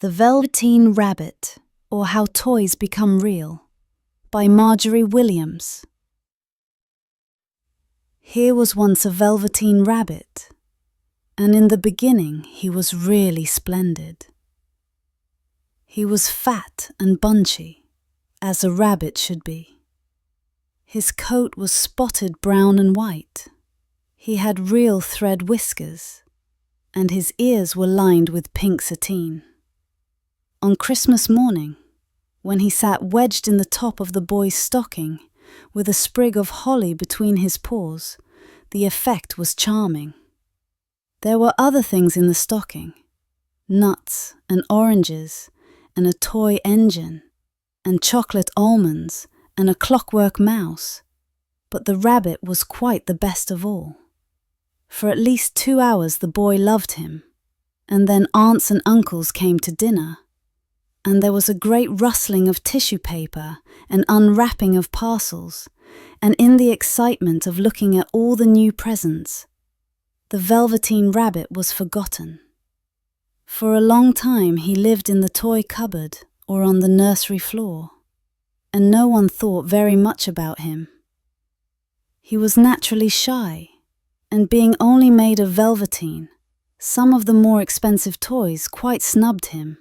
The Velveteen Rabbit, or How Toys Become Real, by Marjorie Williams. Here was once a Velveteen Rabbit, and in the beginning he was really splendid. He was fat and bunchy, as a rabbit should be. His coat was spotted brown and white. He had real thread whiskers, and his ears were lined with pink sateen. On Christmas morning, when he sat wedged in the top of the boy's stocking, with a sprig of holly between his paws, the effect was charming. There were other things in the stocking, nuts and oranges, and a toy engine, and chocolate almonds, and a clockwork mouse, but the rabbit was quite the best of all. For at least 2 hours the boy loved him, and then aunts and uncles came to dinner, and there was a great rustling of tissue paper and unwrapping of parcels, and in the excitement of looking at all the new presents, the Velveteen Rabbit was forgotten. For a long time he lived in the toy cupboard or on the nursery floor, and no one thought very much about him. He was naturally shy, and being only made of velveteen, some of the more expensive toys quite snubbed him.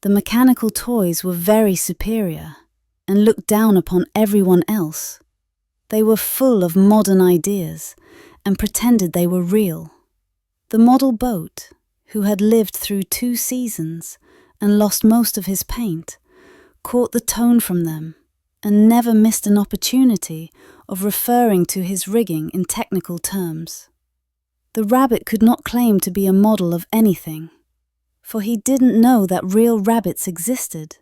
The mechanical toys were very superior and looked down upon everyone else. They were full of modern ideas and pretended they were real. The model boat, who had lived through 2 seasons and lost most of his paint, caught the tone from them and never missed an opportunity of referring to his rigging in technical terms. The rabbit could not claim to be a model of anything, for he didn't know that real rabbits existed.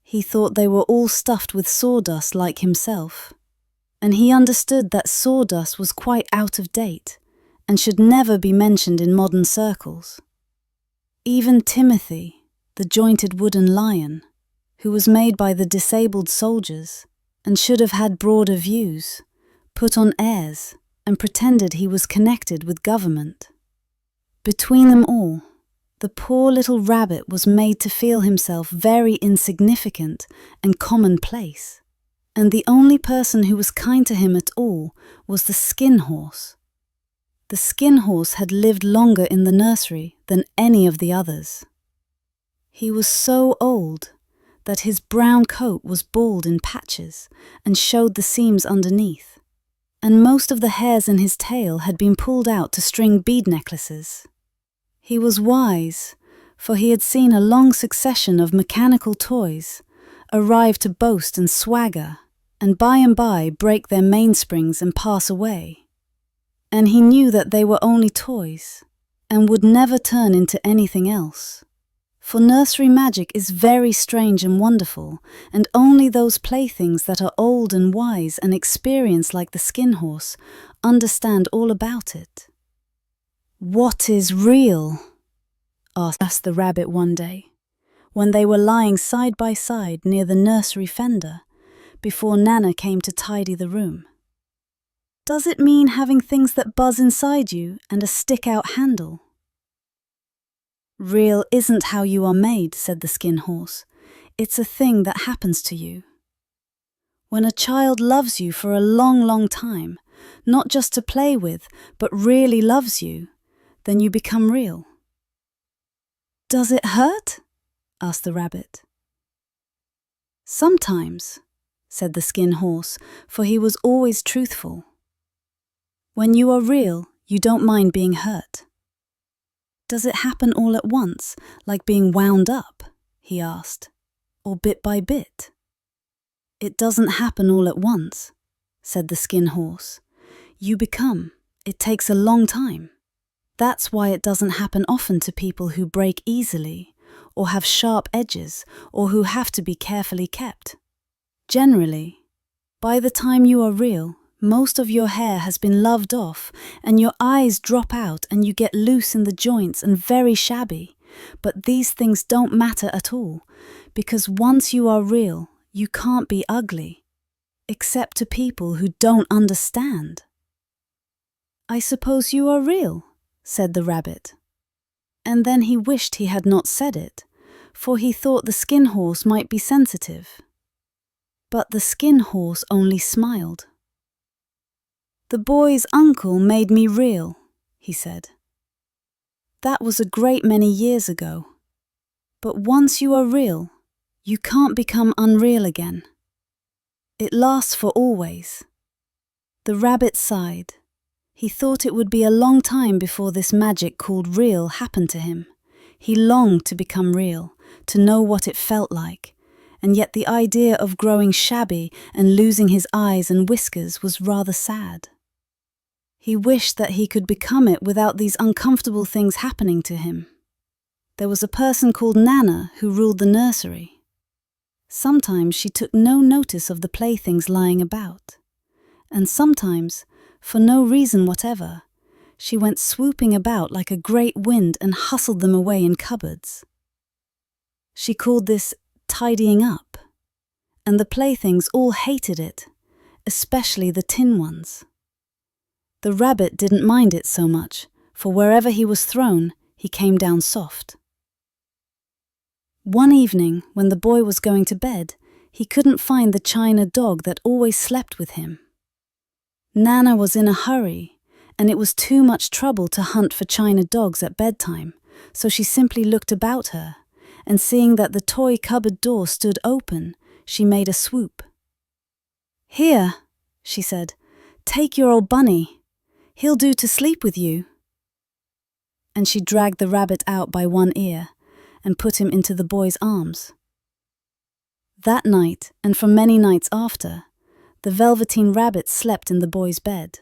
He thought they were all stuffed with sawdust like himself, and he understood that sawdust was quite out of date and should never be mentioned in modern circles. Even Timothy, the jointed wooden lion, who was made by the disabled soldiers and should have had broader views, put on airs and pretended he was connected with government. Between them all, the poor little rabbit was made to feel himself very insignificant and commonplace, and the only person who was kind to him at all was the skin horse. The skin horse had lived longer in the nursery than any of the others. He was so old that his brown coat was bald in patches and showed the seams underneath, and most of the hairs in his tail had been pulled out to string bead necklaces. He was wise, for he had seen a long succession of mechanical toys arrive to boast and swagger, and by break their mainsprings and pass away. And he knew that they were only toys, and would never turn into anything else. For nursery magic is very strange and wonderful, and only those playthings that are old and wise and experienced like the skin horse understand all about it. "What is real?" asked the rabbit one day, when they were lying side by side near the nursery fender, before Nana came to tidy the room. "Does it mean having things that buzz inside you and a stick-out handle?" "Real isn't how you are made," said the skin horse. "It's a thing that happens to you. When a child loves you for a long, long time, not just to play with, but really loves you, then you become real." "Does it hurt?" asked the rabbit. "Sometimes," said the skin horse, for he was always truthful. "When you are real, you don't mind being hurt." "Does it happen all at once, like being wound up?" he asked, "or bit by bit?" "It doesn't happen all at once," said the skin horse. "You become. It takes a long time. That's why it doesn't happen often to people who break easily, or have sharp edges, or who have to be carefully kept. Generally, by the time you are real, most of your hair has been loved off, and your eyes drop out and you get loose in the joints and very shabby. But these things don't matter at all, because once you are real, you can't be ugly, except to people who don't understand." "I suppose you are real," said the rabbit. and then he wished he had not said it, for he thought the skin horse might be sensitive. But the skin horse only smiled. "The boy's uncle made me real," he said. "That was a great many years ago. But once you are real, you can't become unreal again. It lasts for always." The rabbit sighed. He thought it would be a long time before this magic called real happened to him. He longed to become real, to know what it felt like, and yet the idea of growing shabby and losing his eyes and whiskers was rather sad. He wished that he could become it without these uncomfortable things happening to him. There was a person called Nana who ruled the nursery. Sometimes she took no notice of the playthings lying about, and sometimes, for no reason whatever, she went swooping about like a great wind and hustled them away in cupboards. She called this tidying up, and the playthings all hated it, especially the tin ones. The rabbit didn't mind it so much, for wherever he was thrown, he came down soft. One evening, when the boy was going to bed, he couldn't find the china dog that always slept with him. Nana was in a hurry, and it was too much trouble to hunt for china dogs at bedtime, so she simply looked about her, and seeing that the toy cupboard door stood open, she made a swoop. "Here," she said, "take your old bunny. He'll do to sleep with you." And she dragged the rabbit out by one ear and put him into the boy's arms. That night, and for many nights after, the Velveteen Rabbit slept in the boy's bed.